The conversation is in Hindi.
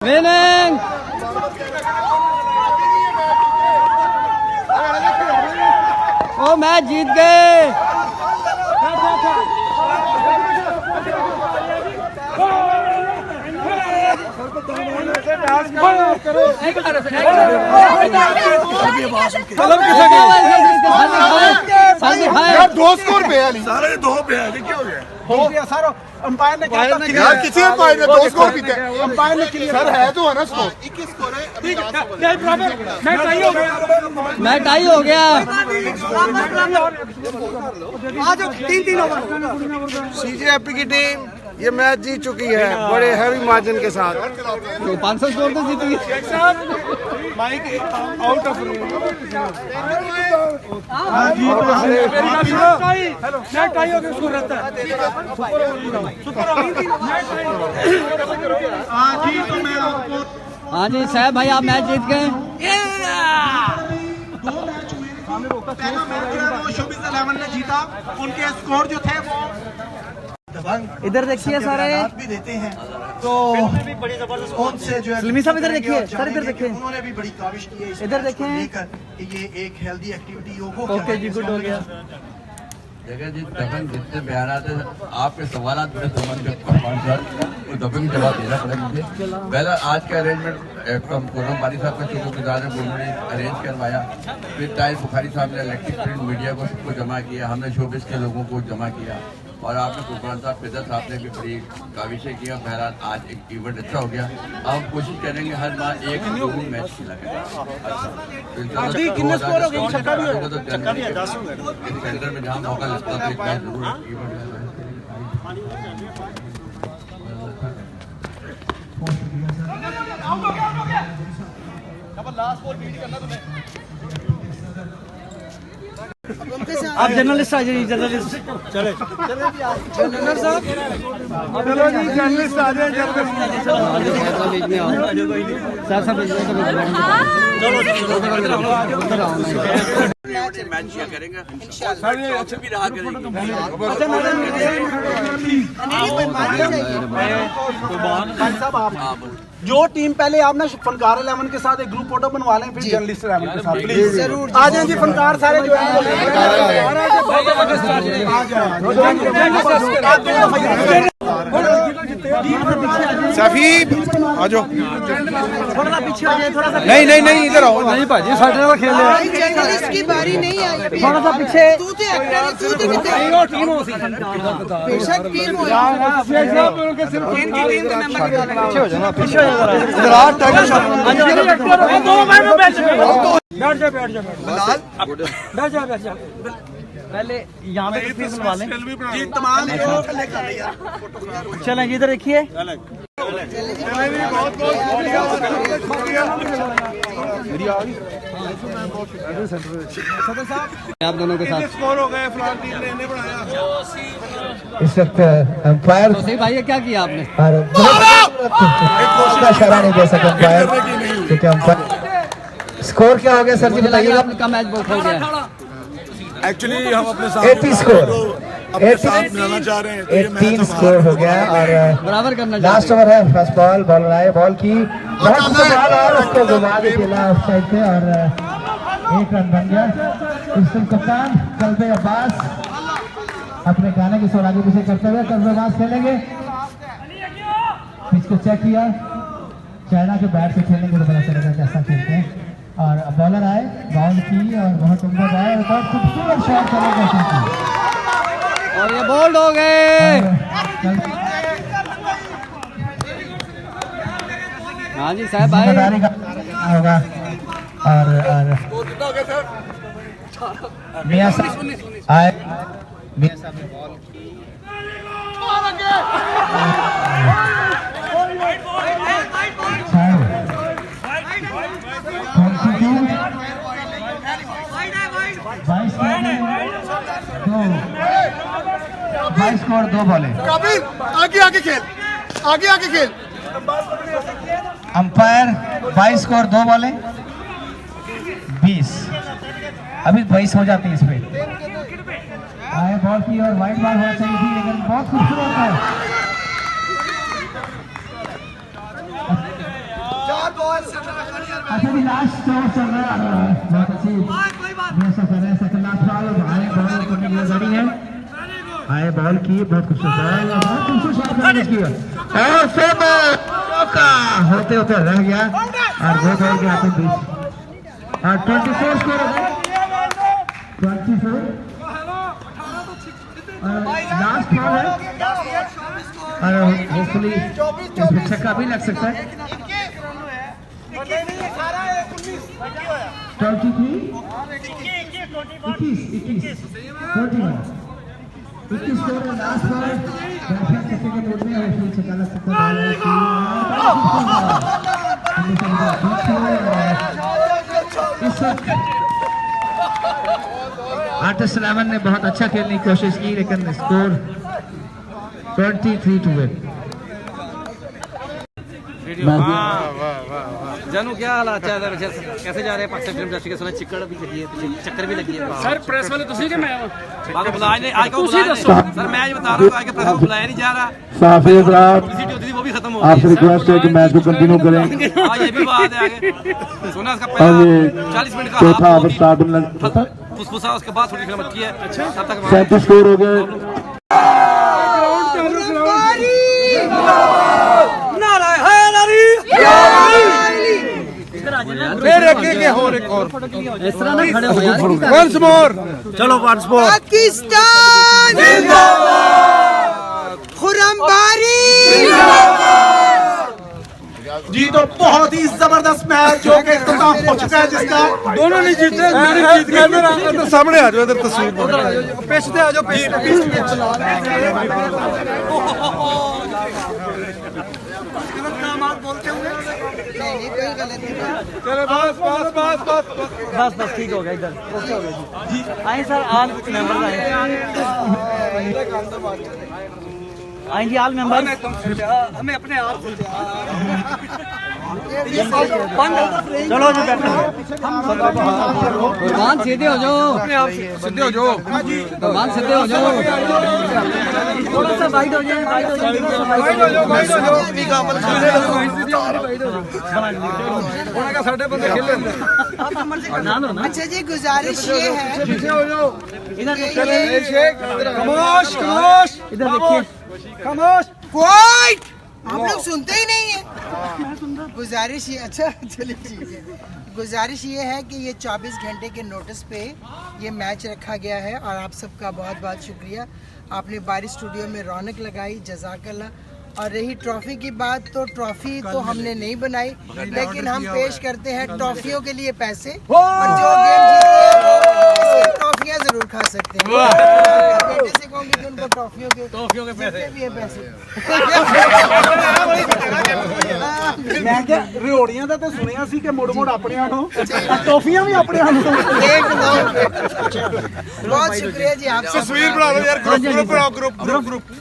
विनिंग। ओ मैच जीत गए। दो स्कोर पे है सारे दो पे है क्या हो गया सर अंपायर ने क्या यार किसी अंपायर ने दो स्कोर पीते अंपायर ने क्लियर सर है तो है ना स्कोर 21 स्कोर है ठीक है मैच टाई हो गया आज 3-3 ओवर सीजेएफपी की टीम ये मैच जीत चुकी है बड़े हैवी मार्जिन के साथ। तो 500 स्कोर तो जीत गई। माइक आउट ऑफ हाँ जी साहब भाई आप मैच जीत गए। पहला मैच जो है वो शोबिस 11 ने जीता। उनके स्कोर जो थे वो इधर देखिए सारे भी देते हैं तो उनसे जो है सलीमी साहब इधर देखिए सर इधर देखिए उन्होंने भी बड़ी काविश की है इधर देखें कि ये एक हेल्दी एक्टिविटी हो। ओके जी गुड हो गया। देखिए जी दबंग जितने बयान आते आपके सवाल बड़े समझ के दबंग जवाब देना पड़ेगा मुझे। पहले आज के अरेंजमेंट कोरम बारी साहब का शुक्रगुजार है उन्होंने अरेंज करवाया। फिर ताहिर बुखारी साहब ने इलेक्ट्रिक प्रिंट मीडिया को सबको जमा किया। हमने शोबिस के लोगों को जमा किया और आपने कुरबान साहब फिदर साहब ने भी बड़ी काविशें की। बहरहाल आज एक इवेंट अच्छा हो गया। हम कोशिश करेंगे हर माह एक दो मैच खिला सेंटर में जहाँ मौका लगता है एक मैच जरूर इवेंट आप जर्नलिस्ट आ जाइए जर्नलिस्ट चले जर्नलिस्ट साहब चलो जी जर्नलिस्ट आ जाए मैच किया करेंगे भी रहा करेंगे। जो टीम पहले आप ना फनकार 11 के साथ एक ग्रुप फोटो बनवा लें फिर जर्नलिस्ट 11 के साथ प्लीज जरूर आ जाएं जी फनकार सारे जो सफीब आ जाओ थोड़ा पीछे आ जाए थोड़ा सा नहीं इधर आओ नहीं भाजी साढ़े का खेल है जर्नलिस्ट की बारी नहीं आई थोड़ा सा पीछे तू तो एक्टर है तू तो कितने टीम हो सी बेशक टीम हो उनके सिर्फ टीम के मेंबर निकाले पीछे हो जाना पीछे हो जाना इधर आ टैग दो मैच बैठ जा पहले यहाँ पे तस्वीर बनवा लें जी तमाम चलें इधर देखिए आप दोनों के साथ स्कोर हो गए फिलहाल टीम ने इन्हें बढ़ाया। इस वक्त अंपायर तो सही भाई ये क्या किया आपने इशारा नहीं दे सके अंपायर क्योंकि अंपायर स्कोर क्या हो गया सर जी बताइएगा। आपका मैच बहुत हो गया एक्चुअली हम अपने साथ 80 स्कोर अपने साथ मिलाना चाह रहे हैं तो ये मैच 18 स्कोर हो गया और बराबर करना लास्ट ओवर है फर्स्ट बॉल बॉलर आए बॉल की बहुत अच्छा बॉल और उसको घुमा के खेला ऑफ साइड पे और एक रन बन गया। इसमें कप्तान कल्बे अब्बास अपने गाने के स्वर आगे पीछे करते हुए कल्बे अब्बास खेलेंगे। पिच को चेक किया चाइना के बैट से खेलेंगे तो पता चलेगा कैसा खेलते हैं। और बॉलर आए बॉल की और बहुत उम्र आए और बहुत खूबसूरत शॉट चला और ये बोल्ड हो गए। हाँ जी साहब भाई होगा और मियां साहब आए मियां साहब ने बॉल की 22 स्कोर 2 बॉले। काबिल आगे खेल आगे खेल। अंपायर 22 स्कोर 2 बॉले 20 अभी 22 हो जाती है इस पे। आए बॉल की और वाइड बॉल होना चाहिए थी लेकिन बहुत खूबसूरत है। अच्छा जी लास्ट ओवर चल रहा है बहुत अच्छी व्यवस्था कर रहे हैं second last ball high ball करने की रेडी है हाई बॉल की बहुत खूबसूरत बॉल बहुत खूबसूरत शॉट मैनेज किया और फिर चौका होते होते रह गया और वो बॉल के आते बीच और 24 स्कोर हो गया 24 और लास्ट बॉल है और होपफुली इसमें छक्का भी लग सकता है 23 21 स्कोर है लास्ट बॉल बैट्समैन छक्के के तोड़ में होपफुली छक्का लग सकता है इस वक्त आर्टिस्ट 11 ने बहुत अच्छा खेलने की कोशिश की लेकिन स्कोर 23-8 जानू क्या हालात है कैसे जा रहे हैं पाकिस्तान फिल्म इंडस्ट्री के सुना चिक्कड़ भी लगी है चक्कर भी लगी है सर प्रेस वाले तुसी के मैं बाकी बुलाया नहीं आज को बुलाया नहीं सर मैं आज बता रहा हूं आज के प्रेस को बुलाया नहीं जा रहा साफी हजरात पब्लिसिटी होती थी वो भी खत्म हो गई आपसे रिक्वेस्ट है कि मैच को कंटिन्यू करें हां ये भी बात है आगे सुना इसका पहला 40 मिनट का चौथा ओवर स्टार्ट होने फुसफुसा उसके बाद थोड़ी फिल्म अच्छी है तब तक 37 स्कोर हो गए फिर आगे हो एक और इस तरह ना खड़े हो यार वंस मोर चलो वंस मोर पाकिस्तान खुरमबारी जी तो बहुत ही जबरदस्त मैच जो कि इख्तिताम हो चुका है जिसका दोनों ने जीते मेरी जीत गए मेरा तो सामने आ जाओ इधर तस्वीर पेश पे आ जाओ पेश नहीं कोई गलत नहीं चलो बस बस ठीक हो गया इधर ओके हो गया जी आए सर आल मेंबर आए जी आल मेंबर हमें अपने आप चलो जी बैठो भगवान सीधे हो जाओ अपने आप सीधे हो जाओ भगवान सीधे हो जाओ थोड़ा सा वाइड हो जाए वाइड हो जाए साढ़े बंदे खेले अच्छा जी गुजारिश ये है इधर खामोश खामोश इधर देखिए खामोश क्वाइट आप लोग सुनते ही नहीं है गुजारिश ये अच्छा चलिए ठीक है गुजारिश ये है कि ये 24 घंटे के नोटिस पे ये मैच रखा गया है और आप सबका बहुत बहुत शुक्रिया आपने बारी स्टूडियो में रौनक लगाई जज़ाकल्लाह और रही ट्रॉफी की बात तो ट्रॉफी तो हमने नहीं बनाई लेकिन हम पेश करते हैं ट्रॉफियों के लिए पैसे और जो गेम जीते हैं वो ट्रॉफियां जरूर खा सकते हैं बेटे से कहूंगी कि उनको ट्रॉफियों के पैसे भी है पैसे मैं क्या रिओड़ियां ਦਾ ਤੇ ਸੁਣਿਆ ਸੀ ਕਿ ਮੋੜ ਮੋੜ ਆਪਣਿਆਂ ਨੂੰ ਟੋਫੀਆਂ ਵੀ ਆਪਣਿਆਂ ਨੂੰ बहुत शुक्रिया जी आपसे ਤਸਵੀਰ ਬਣਾ ਲਓ ਯਾਰ ਗਰੁੱਪ ਬਣਾਓ ਗਰੁੱਪ